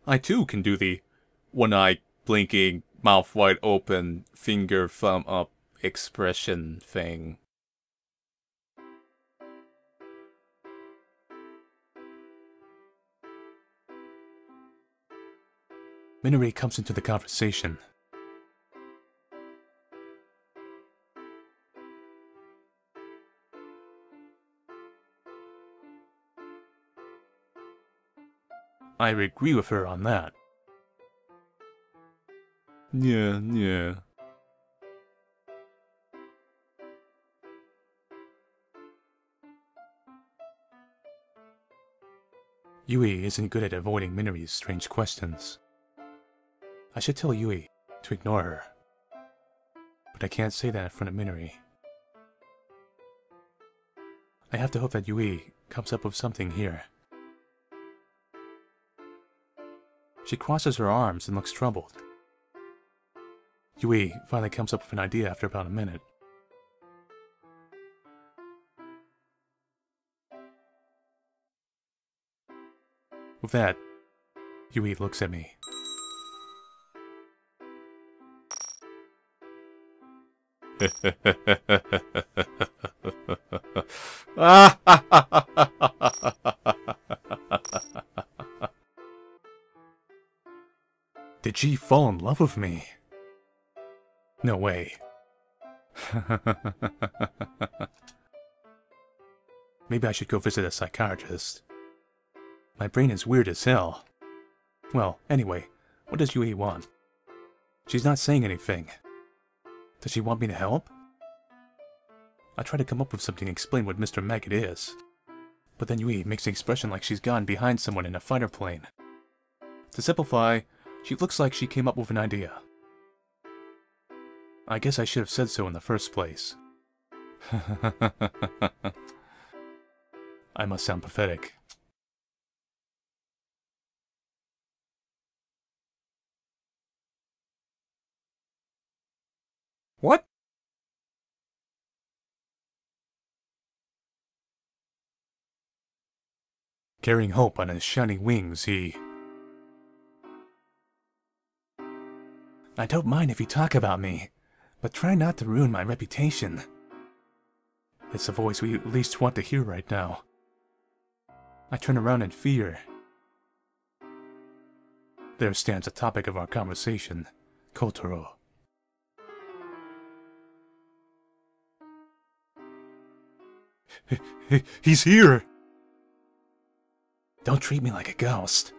I too can do the one-eye blinking, mouth wide open, finger thumb up expression thing. Minori comes into the conversation. I agree with her on that. Yeah. Yui isn't good at avoiding Minori's strange questions. I should tell Yui to ignore her. But I can't say that in front of Minori. I have to hope that Yui comes up with something here. She crosses her arms and looks troubled. Yui finally comes up with an idea after about a minute. With that, Yui looks at me. Did she fall in love with me? No way. Maybe I should go visit a psychiatrist. My brain is weird as hell. Well, anyway, what does Yui want? She's not saying anything. Does she want me to help? I try to come up with something to explain what Mr. Maggot is. But then Yui makes an expression like she's gone behind someone in a fighter plane. To simplify, she looks like she came up with an idea. I guess I should have said so in the first place. I must sound pathetic. What? Carrying hope on his shiny wings, he... I don't mind if you talk about me, but try not to ruin my reputation. It's the voice we at least want to hear right now. I turn around in fear. There stands the topic of our conversation, Kotaro. He's here! Don't treat me like a ghost.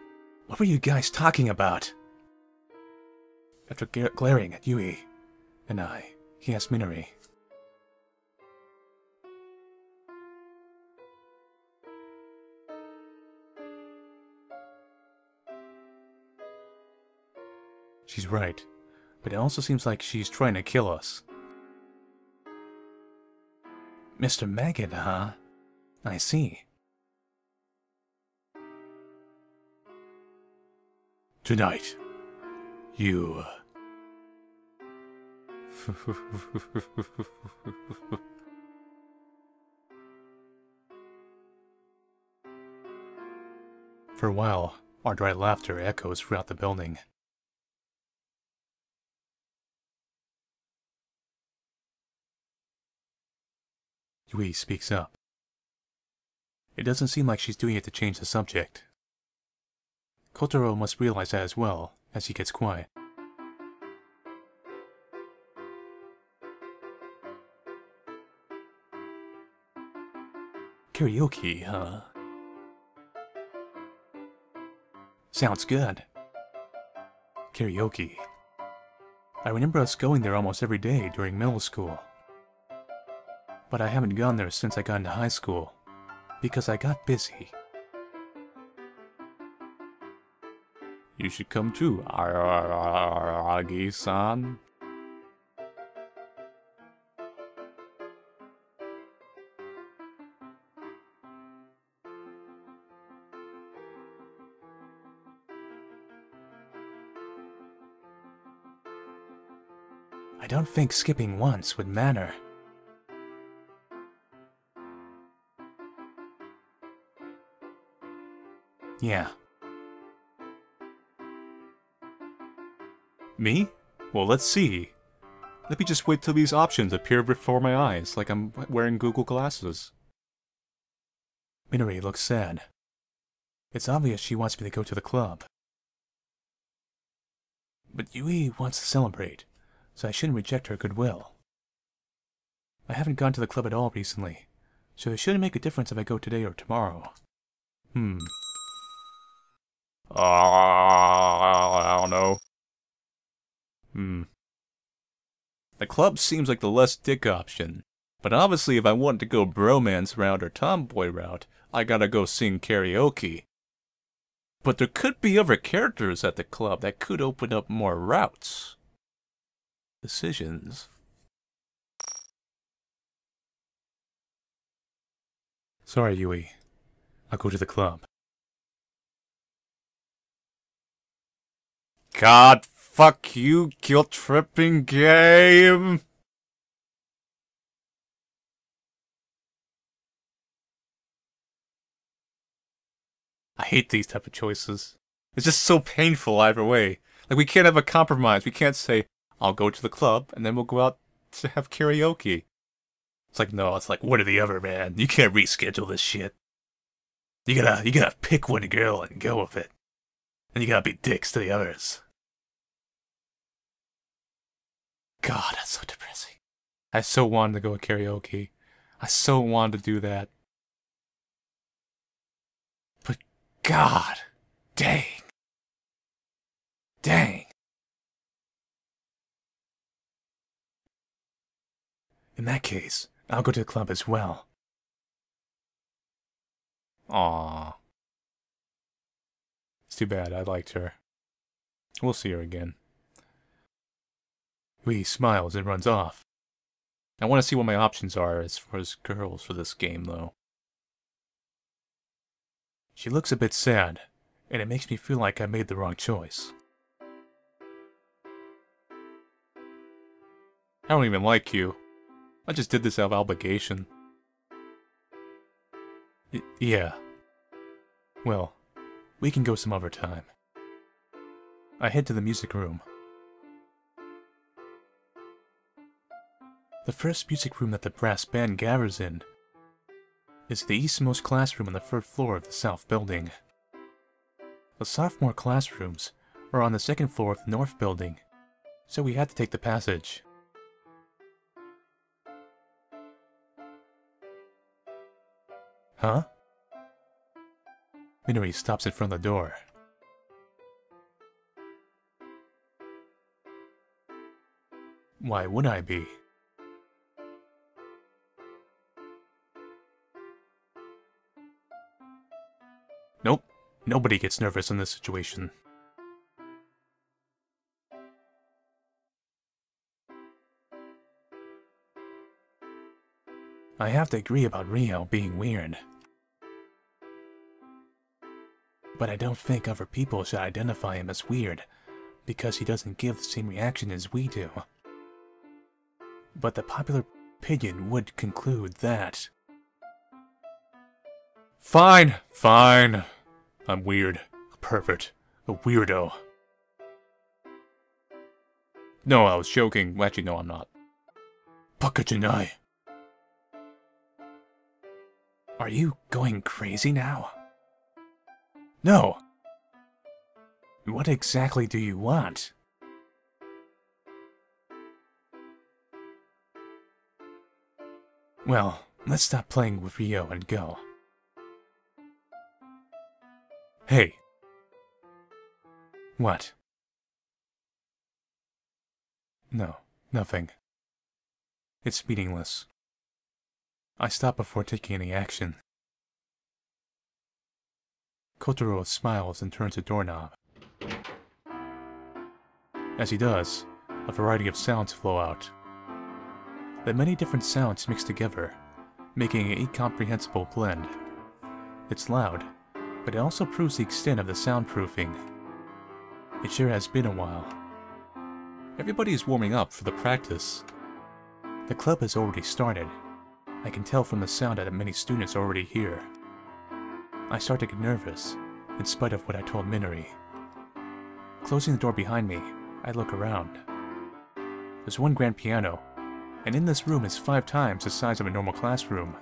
What were you guys talking about? After glaring at Yui and I, he asked Minori. She's right, but it also seems like she's trying to kill us. Mr. Maggot, huh? I see. Tonight, you... For a while, our dry laughter echoes throughout the building. Yui speaks up. It doesn't seem like she's doing it to change the subject. Kotaro must realize that as well, as he gets quiet. Karaoke, huh? Sounds good. Karaoke. I remember us going there almost every day during middle school. But I haven't gone there since I got into high school, because I got busy. You should come too, Aragi-san. I don't think skipping once would matter. Yeah. Me? Well, let's see. Let me just wait till these options appear before my eyes, like I'm wearing Google glasses. Minori looks sad. It's obvious she wants me to go to the club. But Yui wants to celebrate, so I shouldn't reject her goodwill. I haven't gone to the club at all recently, so it shouldn't make a difference if I go today or tomorrow. I don't know. The club seems like the less dick option, but obviously if I want to go bromance route or tomboy route, I gotta go sing karaoke. But there could be other characters at the club that could open up more routes. Decisions. Sorry, Yui. I'll go to the club. God, fuck you, guilt-tripping game! I hate these type of choices. It's just so painful either way. Like, we can't have a compromise. We can't say, I'll go to the club, and then we'll go out to have karaoke. It's like, no, it's like one or the other, man. You can't reschedule this shit. You gotta pick one girl and go with it. And you gotta be dicks to the others. God, that's so depressing. I so wanted to go to karaoke. I so wanted to do that. But God, dang. Dang. In that case, I'll go to the club as well. Aww. It's too bad, I liked her. We'll see her again. Lee smiles and runs off. I want to see what my options are as far as girls for this game, though. She looks a bit sad, and it makes me feel like I made the wrong choice. I don't even like you. I just did this out of obligation. Yeah. Well, we can go some other time. I head to the music room. The first music room that the brass band gathers in is the eastmost classroom on the third floor of the south building. The sophomore classrooms are on the second floor of the north building, so we had to take the passage. Huh? Minori stops in front of the door. Why would I be? Nope, nobody gets nervous in this situation. I have to agree about Rio being weird. But I don't think other people should identify him as weird, because he doesn't give the same reaction as we do. But the popular opinion would conclude that... Fine, fine. I'm weird, a pervert, a weirdo. No, I was joking. Actually, no, I'm not. Bakajinai. Are you going crazy now? No. What exactly do you want? Well, let's stop playing with Rio and go. Hey. What? No, nothing. It's meaningless. I stop before taking any action. Kotaro smiles and turns the doorknob. As he does, a variety of sounds flow out. The many different sounds mix together, making an incomprehensible blend. It's loud, but it also proves the extent of the soundproofing. It sure has been a while. Everybody is warming up for the practice. The club has already started. I can tell from the sound that many students are already here. I start to get nervous, in spite of what I told Minori. Closing the door behind me, I look around. There's one grand piano, and in this room is 5 times the size of a normal classroom.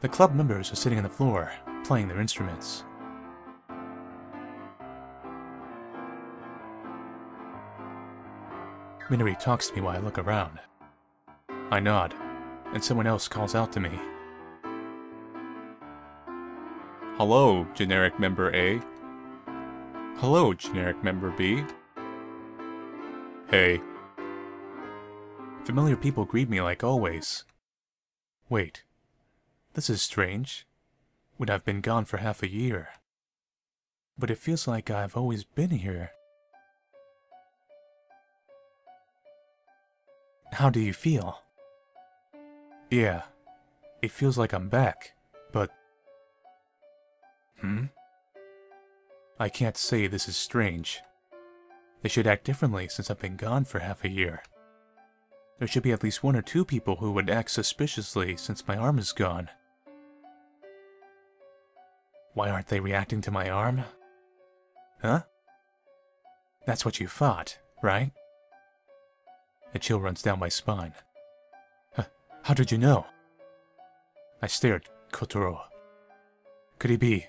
The club members are sitting on the floor, playing their instruments. Minori talks to me while I look around. I nod, and someone else calls out to me. Hello, generic member A. Hello, generic member B. Hey. Familiar people greet me like always. Wait. This is strange. When I've been gone for half a year. But it feels like I've always been here. How do you feel? Yeah, it feels like I'm back, but... I can't say this is strange. They should act differently since I've been gone for half a year. There should be at least 1 or 2 people who would act suspiciously since my arm is gone. Why aren't they reacting to my arm? Huh? That's what you thought, right? A chill runs down my spine. How did you know? I stared at Kotaro. Could he be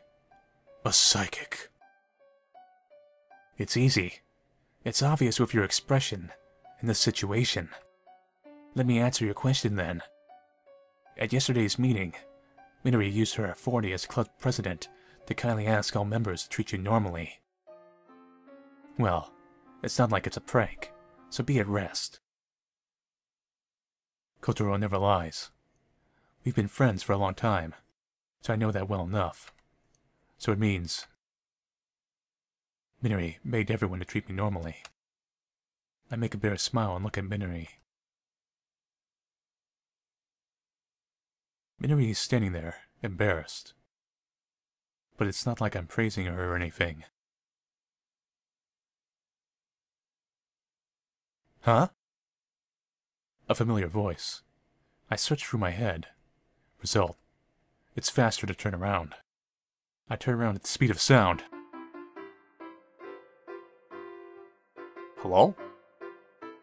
a psychic? It's easy. It's obvious with your expression and the situation. Let me answer your question then. At yesterday's meeting, Minori used her authority as club president to kindly ask all members to treat you normally. Well, it's not like it's a prank, so be at rest. Kotaro never lies. We've been friends for a long time, so I know that well enough. So it means Minori begged everyone to treat me normally. I make a bitter smile and look at Minori. Minori is standing there, embarrassed. But it's not like I'm praising her or anything. Huh? A familiar voice. I search through my head. Result. It's faster to turn around. I turn around at the speed of sound. Hello?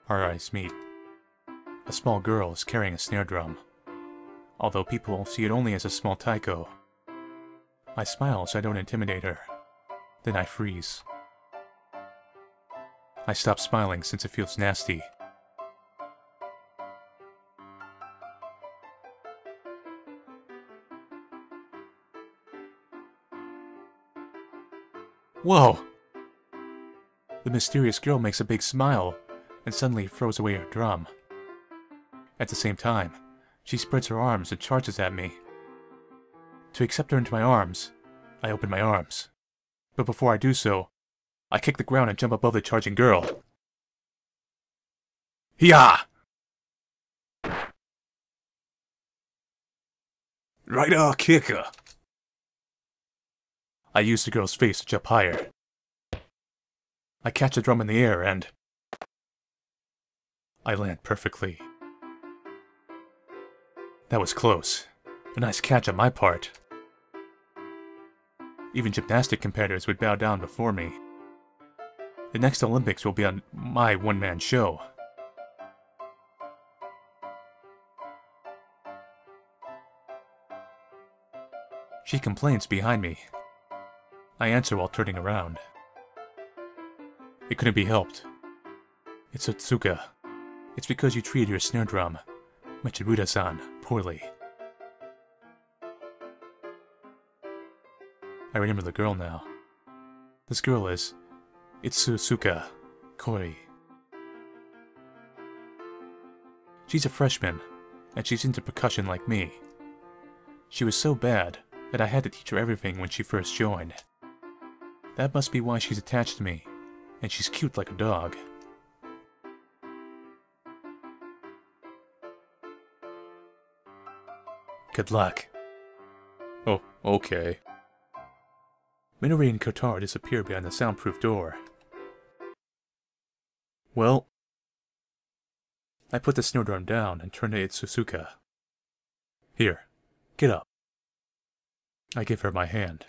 Our eyes meet. A small girl is carrying a snare drum, although people see it only as a small taiko. I smile so I don't intimidate her. Then I freeze. I stop smiling since it feels nasty. Whoa! The mysterious girl makes a big smile and suddenly throws away her drum. At the same time, she spreads her arms and charges at me. To accept her into my arms, I open my arms. But before I do so, I kick the ground and jump above the charging girl. Hiya! Right kicker! I use the girl's face to jump higher. I catch the drum in the air and I land perfectly. That was close. A nice catch on my part. Even gymnastic competitors would bow down before me. The next Olympics will be on my one-man show. She complains behind me. I answer while turning around. It couldn't be helped. It's Otsuka. It's because you treated your snare drum, Machiruda-san, poorly. I remember the girl now. This girl is Itsusuka Koi. She's a freshman, and she's into percussion like me. She was so bad that I had to teach her everything when she first joined. That must be why she's attached to me, and she's cute like a dog. Good luck. Oh, okay. Minori and Kotaro disappear behind the soundproof door. Well, I put the snare drum down and turn to Itsusuka. Here, get up. I give her my hand.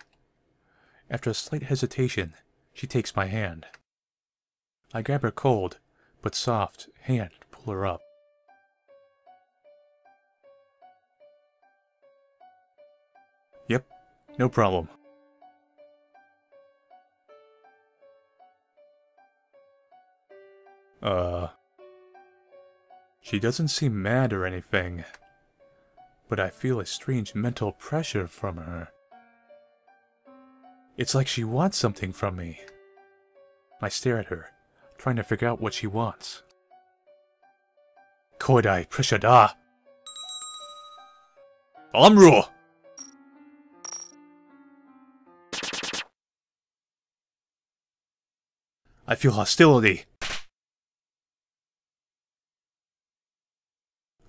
After a slight hesitation, she takes my hand. I grab her cold, but soft, hand to pull her up. Yep, no problem. She doesn't seem mad or anything, but I feel a strange mental pressure from her. It's like she wants something from me. I stare at her, trying to figure out what she wants. Koidai pressure da! Amru! I feel hostility.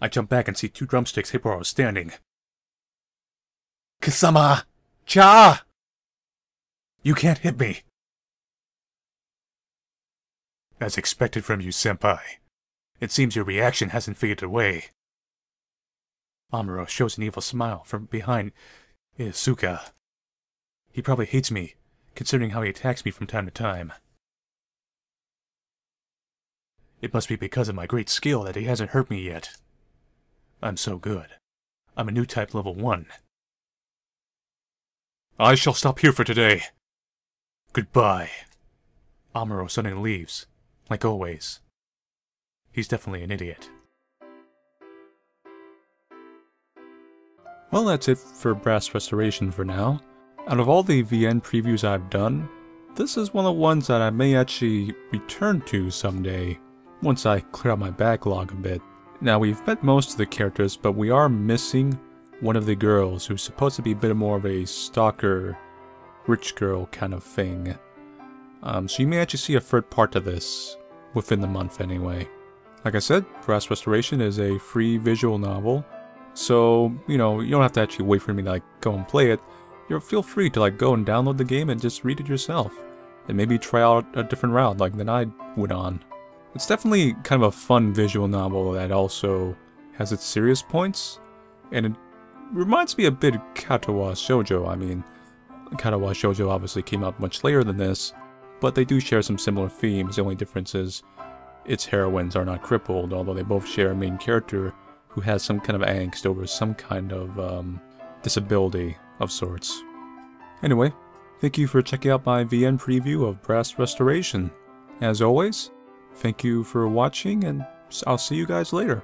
I jump back and see two drumsticks hit where I was standing. Kasama! Cha! You can't hit me! As expected from you, senpai. It seems your reaction hasn't faded away. Amuro shows an evil smile from behind Izuka. He probably hates me, considering how he attacks me from time to time. It must be because of my great skill that he hasn't hurt me yet. I'm so good. I'm a new type level 1. I shall stop here for today. Goodbye. Amuro suddenly leaves, like always. He's definitely an idiot. Well, that's it for Brass Restoration for now. Out of all the VN previews I've done, this is one of the ones that I may actually return to someday, once I clear out my backlog a bit. Now, we've met most of the characters, but we are missing one of the girls who's supposed to be a bit more of a stalker, rich girl kind of thing. So you may actually see a third part to this, within the month anyway. Like I said, Brass Restoration is a free visual novel, so, you know, you don't have to actually wait for me to, like, go and play it. Feel free to, like, go and download the game and just read it yourself. And maybe try out a different route, like, than I went on. It's definitely kind of a fun visual novel that also has its serious points. And it reminds me a bit of Katawa Shoujo. I mean, Katawa Shoujo obviously came out much later than this, but they do share some similar themes. The only difference is its heroines are not crippled, although they both share a main character who has some kind of angst over some kind of disability of sorts. Anyway, thank you for checking out my VN preview of Brass Restoration. As always, thank you for watching, and I'll see you guys later.